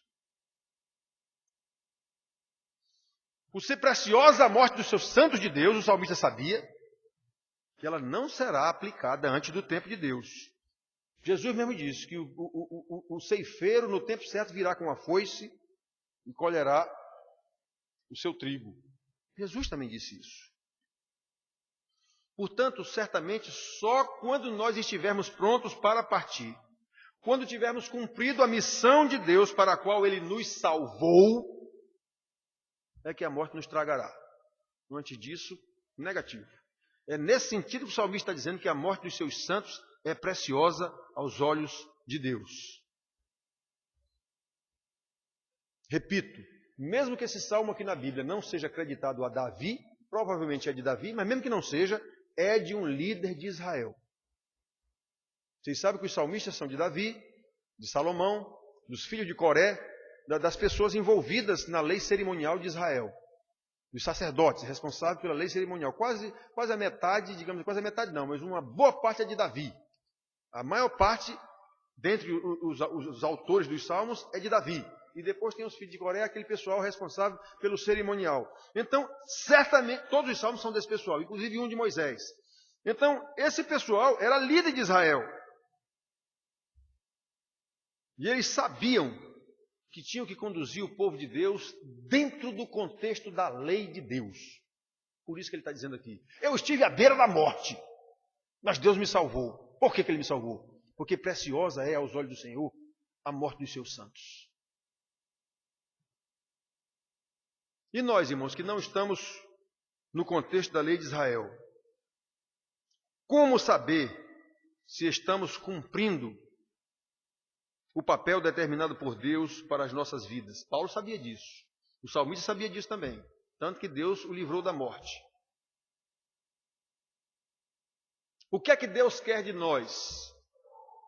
Por ser preciosa a morte dos seus santos de Deus, o salmista sabia que ela não será aplicada antes do tempo de Deus. Jesus mesmo disse que o ceifeiro no tempo certo virá com a foice e colherá o seu trigo. Jesus também disse isso. Portanto, certamente só quando nós estivermos prontos para partir, quando tivermos cumprido a missão de Deus para a qual Ele nos salvou, é que a morte nos tragará. Antes disso, negativo. É nesse sentido que o salmista está dizendo que a morte dos seus santos é preciosa aos olhos de Deus. Repito, mesmo que esse salmo aqui na Bíblia não seja acreditado a Davi, provavelmente é de Davi, mas mesmo que não seja, é de um líder de Israel. Vocês sabem que os salmistas são de Davi, de Salomão, dos filhos de Coré, das pessoas envolvidas na lei cerimonial de Israel. Dos sacerdotes responsáveis pela lei cerimonial. Quase a metade, digamos, quase a metade não, mas uma boa parte é de Davi. A maior parte, dentre os autores dos salmos, é de Davi. E depois tem os filhos de Coré, aquele pessoal responsável pelo cerimonial. Então, certamente, todos os salmos são desse pessoal, inclusive um de Moisés. Então, esse pessoal era líder de Israel. E eles sabiam que tinham que conduzir o povo de Deus dentro do contexto da lei de Deus. Por isso que ele está dizendo aqui. Eu estive à beira da morte, mas Deus me salvou. Por que ele me salvou? Porque preciosa é aos olhos do Senhor a morte dos seus santos. E nós, irmãos, que não estamos no contexto da lei de Israel, como saber se estamos cumprindo o papel determinado por Deus para as nossas vidas? Paulo sabia disso. O salmista sabia disso também. Tanto que Deus o livrou da morte. O que é que Deus quer de nós?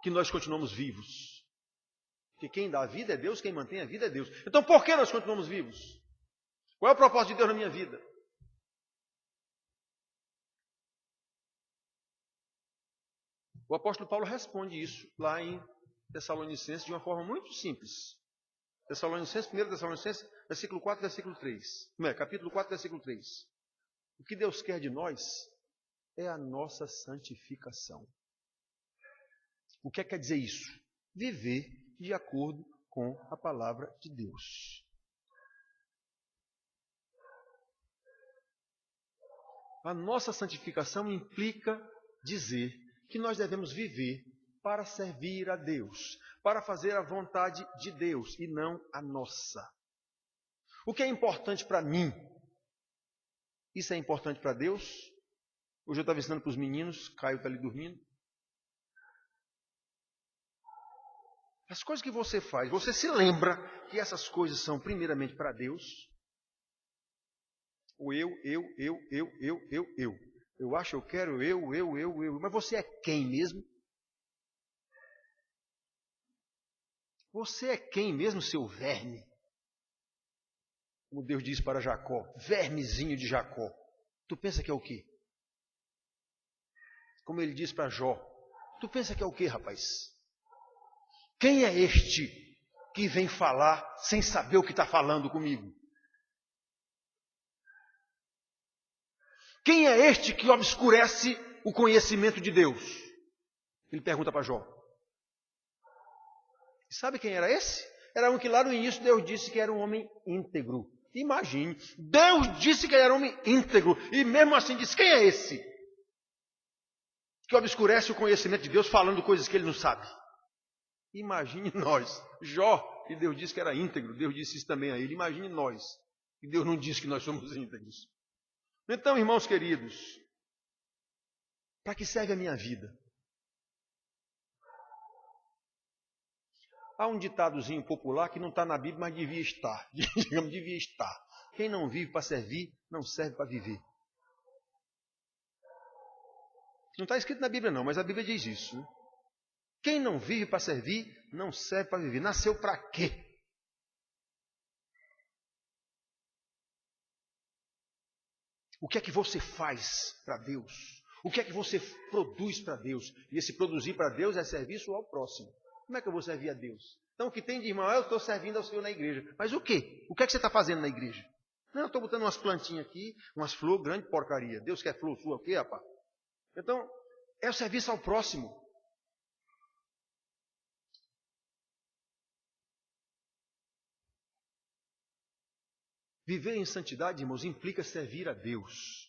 Que nós continuamos vivos. Porque quem dá a vida é Deus, quem mantém a vida é Deus. Então por que nós continuamos vivos? Qual é o propósito de Deus na minha vida? O apóstolo Paulo responde isso lá em Tessalonicenses de uma forma muito simples. Tessalonicenses, 1 Tessalonicenses, versículo 4, versículo 3. Capítulo 4, versículo 3. O que Deus quer de nós é a nossa santificação. O que quer dizer isso? Viver de acordo com a palavra de Deus. A nossa santificação implica dizer que nós devemos viver para servir a Deus, para fazer a vontade de Deus e não a nossa. O que é importante para mim? Isso é importante para Deus? Hoje eu estava ensinando para os meninos, Caio está ali dormindo. As coisas que você faz, você se lembra que essas coisas são primeiramente para Deus? O eu. Eu acho, eu quero, eu. Mas você é quem mesmo? Você é quem mesmo, seu verme? Como Deus diz para Jacó, vermezinho de Jacó. Tu pensa que é o quê? Como ele diz para Jó, tu pensa que é o quê, rapaz? Quem é este que vem falar sem saber o que está falando comigo? Quem é este que obscurece o conhecimento de Deus? Ele pergunta para Jó. E sabe quem era esse? Era um que lá no início Deus disse que era um homem íntegro. Imagine, Deus disse que ele era um homem íntegro. E mesmo assim disse, quem é esse? Que obscurece o conhecimento de Deus falando coisas que ele não sabe. Imagine nós. Jó, que Deus disse que era íntegro. Deus disse isso também a ele. Imagine nós. E Deus não disse que nós somos íntegros. Então, irmãos queridos, para que serve a minha vida? Há um ditadozinho popular que não está na Bíblia, mas devia estar. Digamos, devia estar. Quem não vive para servir, não serve para viver. Não está escrito na Bíblia não, mas a Bíblia diz isso. Né? Quem não vive para servir, não serve para viver. Nasceu para quê? O que é que você faz para Deus? O que é que você produz para Deus? E esse produzir para Deus é serviço ao próximo. Como é que eu vou servir a Deus? Então o que tem de irmão, eu estou servindo ao Senhor na igreja. Mas o quê? O que é que você está fazendo na igreja? Não, eu estou botando umas plantinhas aqui, umas flores, grande porcaria. Deus quer flor sua, o quê, rapaz? Então, é o serviço ao próximo. Viver em santidade, irmãos, implica servir a Deus.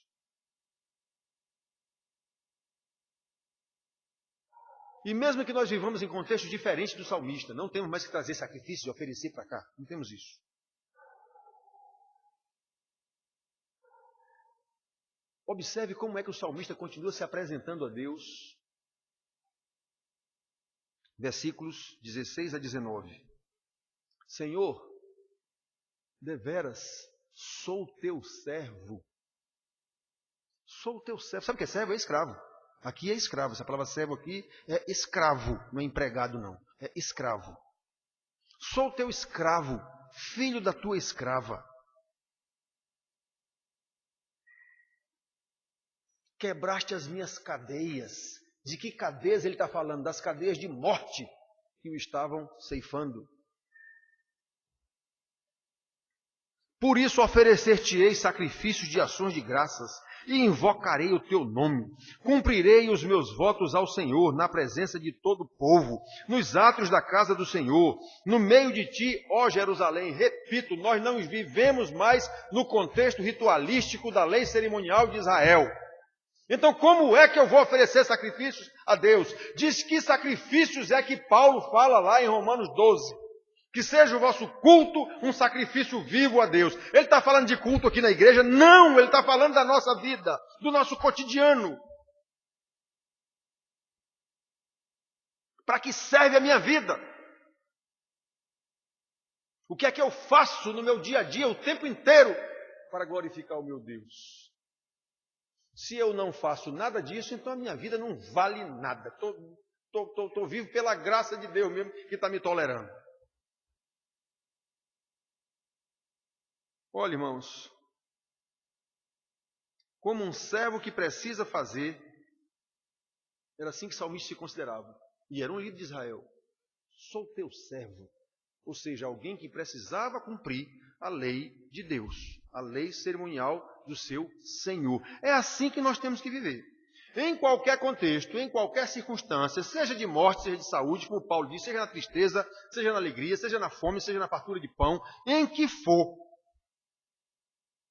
E mesmo que nós vivamos em contextos diferentes do salmista, não temos mais que trazer sacrifícios e oferecer para cá. Não temos isso. Observe como é que o salmista continua se apresentando a Deus. Versículos 16 a 19. Senhor, deveras, sou teu servo. Sou teu servo. Sabe o que é servo? É escravo. Aqui é escravo. Essa palavra servo aqui é escravo. Não é empregado, não. É escravo. Sou teu escravo, filho da tua escrava. Quebraste as minhas cadeias. De que cadeias ele está falando? Das cadeias de morte que o estavam ceifando. Por isso oferecer-te-ei sacrifícios de ações de graças, e invocarei o teu nome. Cumprirei os meus votos ao Senhor na presença de todo o povo, nos átrios da casa do Senhor, no meio de ti, ó Jerusalém. Repito, nós não vivemos mais no contexto ritualístico da lei cerimonial de Israel. Então, como é que eu vou oferecer sacrifícios a Deus? Diz que sacrifícios é que Paulo fala lá em Romanos 12. Que seja o vosso culto um sacrifício vivo a Deus. Ele está falando de culto aqui na igreja? Não, ele está falando da nossa vida, do nosso cotidiano. Para que serve a minha vida? O que é que eu faço no meu dia a dia, o tempo inteiro, para glorificar o meu Deus? Se eu não faço nada disso, então a minha vida não vale nada. Estou vivo pela graça de Deus mesmo que está me tolerando. Olha, irmãos, como um servo que precisa fazer, era assim que o salmista se considerava. E era um líder de Israel. Sou teu servo. Ou seja, alguém que precisava cumprir a lei de Deus, a lei cerimonial do seu Senhor. É assim que nós temos que viver. Em qualquer contexto, em qualquer circunstância, seja de morte, seja de saúde, como Paulo disse, seja na tristeza, seja na alegria, seja na fome, seja na fartura de pão, em que for,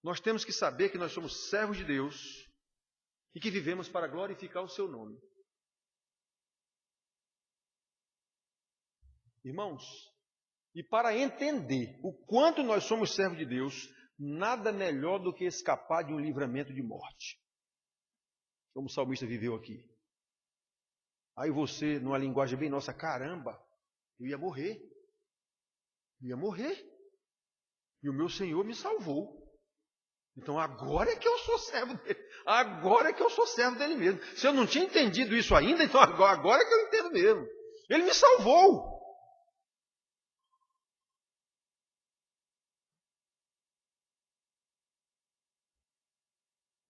nós temos que saber que nós somos servos de Deus e que vivemos para glorificar o seu nome. Irmãos, e para entender o quanto nós somos servos de Deus, nada melhor do que escapar de um livramento de morte. Como o salmista viveu aqui. Aí você, numa linguagem bem nossa, caramba, eu ia morrer. Eu ia morrer. E o meu Senhor me salvou. Então agora é que eu sou servo dele. Agora é que eu sou servo dele mesmo. Se eu não tinha entendido isso ainda, então agora é que eu entendo mesmo. Ele me salvou.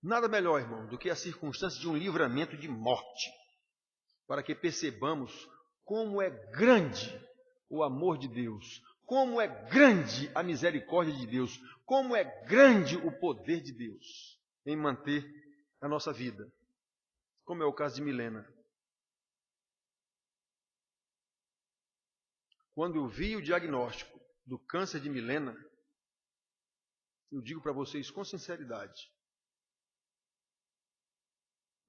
Nada melhor, irmão, do que a circunstância de um livramento de morte, para que percebamos como é grande o amor de Deus, como é grande a misericórdia de Deus, como é grande o poder de Deus em manter a nossa vida, como é o caso de Milena. Quando eu vi o diagnóstico do câncer de Milena, eu digo para vocês com sinceridade,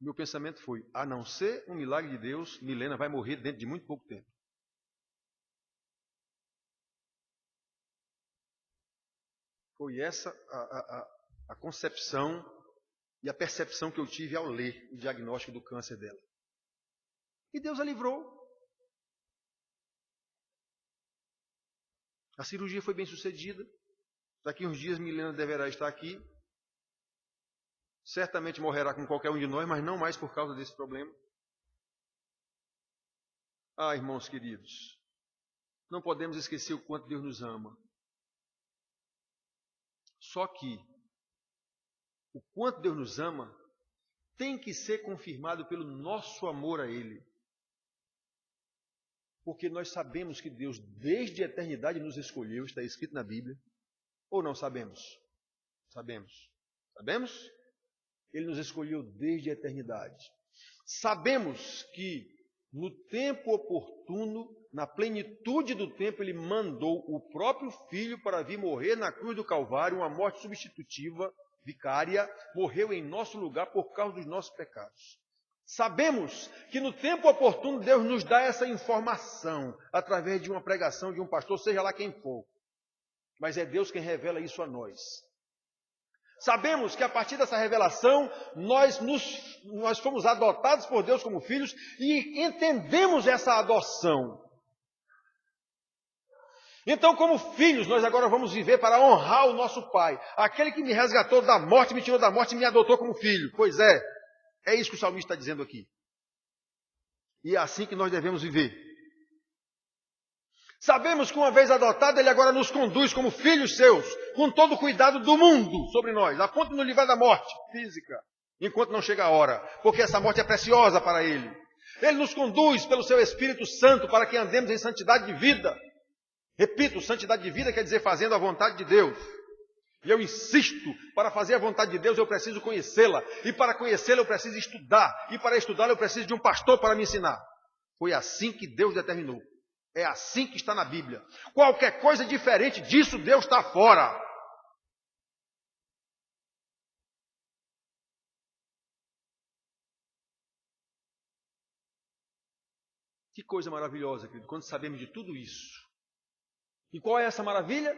meu pensamento foi, a não ser um milagre de Deus, Milena vai morrer dentro de muito pouco tempo. Foi essa a concepção e a percepção que eu tive ao ler o diagnóstico do câncer dela. E Deus a livrou. A cirurgia foi bem sucedida. Daqui uns dias Milena deverá estar aqui. Certamente morrerá com qualquer um de nós, mas não mais por causa desse problema. Ah, irmãos queridos, não podemos esquecer o quanto Deus nos ama. Só que o quanto Deus nos ama tem que ser confirmado pelo nosso amor a Ele. Porque nós sabemos que Deus, desde a eternidade, nos escolheu, está escrito na Bíblia. Ou não sabemos? Sabemos. Sabemos? Ele nos escolheu desde a eternidade. Sabemos que no tempo oportuno, na plenitude do tempo, Ele mandou o próprio Filho para vir morrer na cruz do Calvário, uma morte substitutiva, vicária, morreu em nosso lugar por causa dos nossos pecados. Sabemos que no tempo oportuno Deus nos dá essa informação através de uma pregação de um pastor, seja lá quem for. Mas é Deus quem revela isso a nós. Sabemos que a partir dessa revelação, nós fomos adotados por Deus como filhos e entendemos essa adoção. Então, como filhos, nós agora vamos viver para honrar o nosso Pai. Aquele que me resgatou da morte, me tirou da morte e me adotou como filho. Pois é isso que o salmista está dizendo aqui. E é assim que nós devemos viver. Sabemos que uma vez adotado, Ele agora nos conduz como filhos seus, com todo o cuidado do mundo sobre nós, a ponto de nos livrar da morte física, enquanto não chega a hora, porque essa morte é preciosa para Ele. Ele nos conduz pelo Seu Espírito Santo para que andemos em santidade de vida. Repito, santidade de vida quer dizer fazendo a vontade de Deus. E eu insisto, para fazer a vontade de Deus eu preciso conhecê-la. E para conhecê-la eu preciso estudar. E para estudá-la eu preciso de um pastor para me ensinar. Foi assim que Deus determinou. É assim que está na Bíblia. Qualquer coisa diferente disso, Deus está fora. Que coisa maravilhosa, querido, quando sabemos de tudo isso. E qual é essa maravilha?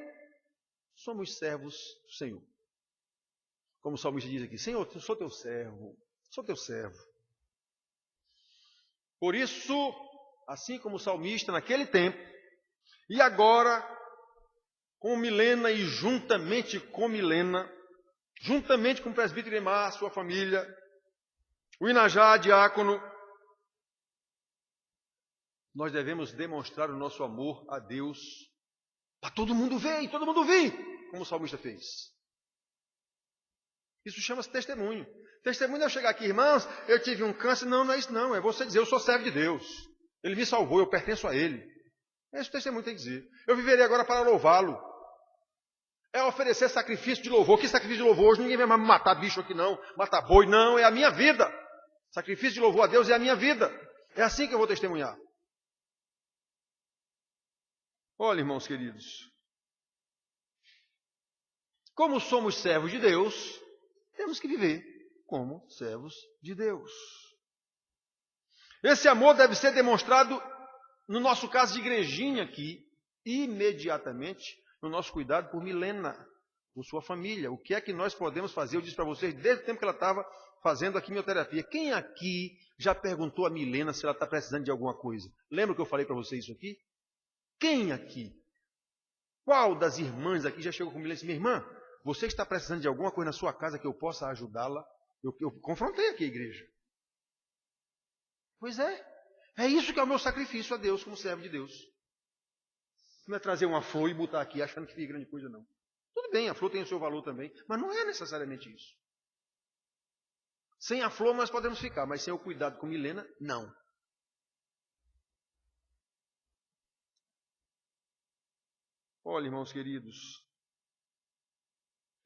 Somos servos do Senhor. Como o salmista diz aqui, Senhor, eu sou teu servo, sou teu servo. Por isso, assim como o salmista naquele tempo, e agora, com Milena e juntamente com Milena, juntamente com o presbítero Emar, sua família, o Inajá, diácono, nós devemos demonstrar o nosso amor a Deus para todo mundo ver e todo mundo ouvir, como o salmista fez. Isso chama-se testemunho. Testemunho é eu chegar aqui, irmãos, eu tive um câncer. Não, não é isso não. É você dizer, eu sou servo de Deus. Ele me salvou, eu pertenço a Ele. É isso que o testemunho tem que dizer. Eu viverei agora para louvá-lo. É oferecer sacrifício de louvor. Que sacrifício de louvor? Hoje ninguém vai mais matar bicho aqui não, matar boi. Não, é a minha vida. Sacrifício de louvor a Deus é a minha vida. É assim que eu vou testemunhar. Olha, irmãos queridos. Como somos servos de Deus, temos que viver como servos de Deus. Esse amor deve ser demonstrado, no nosso caso de igrejinha aqui, imediatamente, no nosso cuidado por Milena, por sua família. O que é que nós podemos fazer? Eu disse para vocês, desde o tempo que ela estava fazendo a quimioterapia. Quem aqui já perguntou a Milena se ela está precisando de alguma coisa? Lembra que eu falei para vocês isso aqui? Quem aqui? Qual das irmãs aqui já chegou comigo e disse, minha irmã, você está precisando de alguma coisa na sua casa que eu possa ajudá-la? Eu confrontei aqui a igreja. Pois é isso que é o meu sacrifício a Deus como servo de Deus. Não é trazer uma flor e botar aqui achando que fica grande coisa, não. Tudo bem, a flor tem o seu valor também, mas não é necessariamente isso. Sem a flor nós podemos ficar, mas sem o cuidado com Milena, não. Olha, irmãos queridos,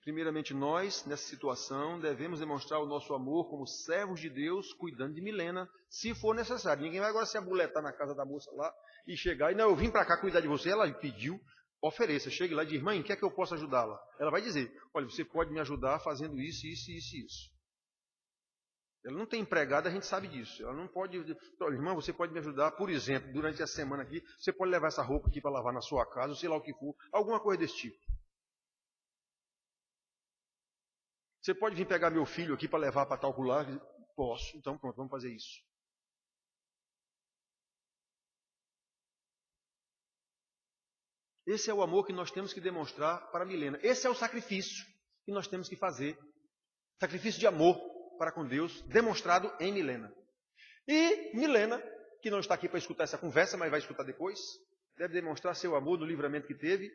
primeiramente nós, nessa situação, devemos demonstrar o nosso amor como servos de Deus, cuidando de Milena, se for necessário. Ninguém vai agora se abuletar na casa da moça lá e chegar e, não, eu vim para cá cuidar de você, ela pediu, ofereça, chegue lá e diz, irmã, em que é que eu posso ajudá-la? Ela vai dizer, olha, você pode me ajudar fazendo isso, isso, isso e isso. Ela não tem empregada, a gente sabe disso. Ela não pode, olha, irmã, você pode me ajudar, por exemplo, durante a semana aqui, você pode levar essa roupa aqui para lavar na sua casa, ou sei lá o que for, alguma coisa desse tipo. Você pode vir pegar meu filho aqui para levar para tal lugar? Posso, então pronto, vamos fazer isso. Esse é o amor que nós temos que demonstrar para Milena. Esse é o sacrifício que nós temos que fazer. Sacrifício de amor para com Deus, demonstrado em Milena. E Milena, que não está aqui para escutar essa conversa, mas vai escutar depois, deve demonstrar seu amor no livramento que teve,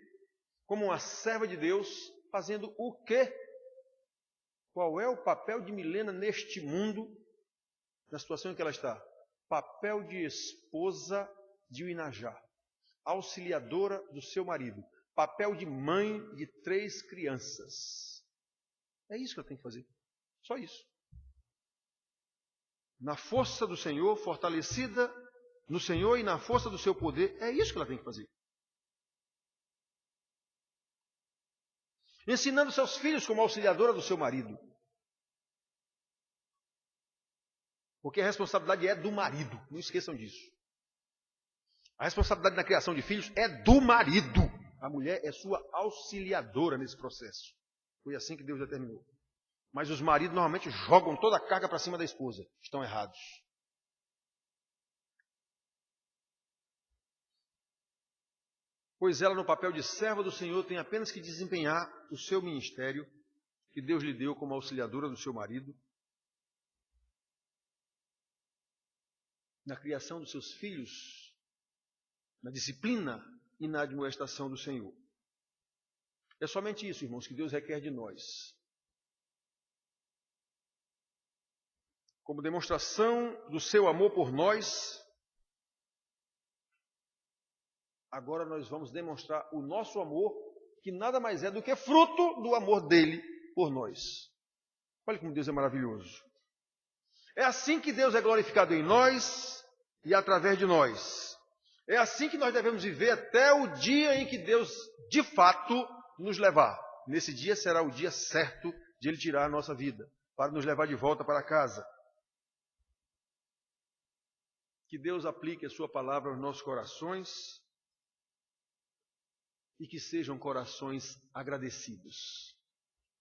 como uma serva de Deus, fazendo o quê? Qual é o papel de Milena neste mundo, na situação em que ela está? Papel de esposa de Inajá, auxiliadora do seu marido, papel de mãe de 3 crianças. É isso que ela tem que fazer, só isso. Na força do Senhor, fortalecida no Senhor e na força do seu poder, é isso que ela tem que fazer. Ensinando seus filhos como auxiliadora do seu marido. Porque a responsabilidade é do marido, não esqueçam disso. A responsabilidade na criação de filhos é do marido. A mulher é sua auxiliadora nesse processo. Foi assim que Deus determinou. Mas os maridos normalmente jogam toda a carga para cima da esposa. Estão errados. Pois ela, no papel de serva do Senhor, tem apenas que desempenhar o seu ministério que Deus lhe deu como auxiliadora do seu marido, na criação dos seus filhos, na disciplina e na admoestação do Senhor. É somente isso, irmãos, que Deus requer de nós. Como demonstração do seu amor por nós, agora nós vamos demonstrar o nosso amor que nada mais é do que fruto do amor dele por nós. Olha como Deus é maravilhoso. É assim que Deus é glorificado em nós e através de nós. É assim que nós devemos viver até o dia em que Deus, de fato, nos levar. Nesse dia será o dia certo de Ele tirar a nossa vida, para nos levar de volta para casa. Que Deus aplique a sua palavra aos nossos corações e que sejam corações agradecidos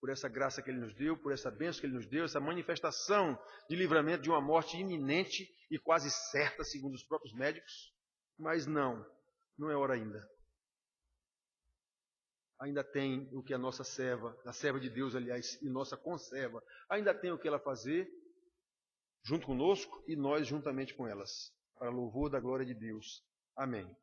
por essa graça que Ele nos deu, por essa bênção que Ele nos deu, essa manifestação de livramento de uma morte iminente e quase certa, segundo os próprios médicos. Mas não é hora ainda. Ainda tem o que a nossa serva, a serva de Deus, aliás, e nossa conserva, ainda tem o que ela fazer junto conosco e nós juntamente com elas, para louvor da glória de Deus. Amém.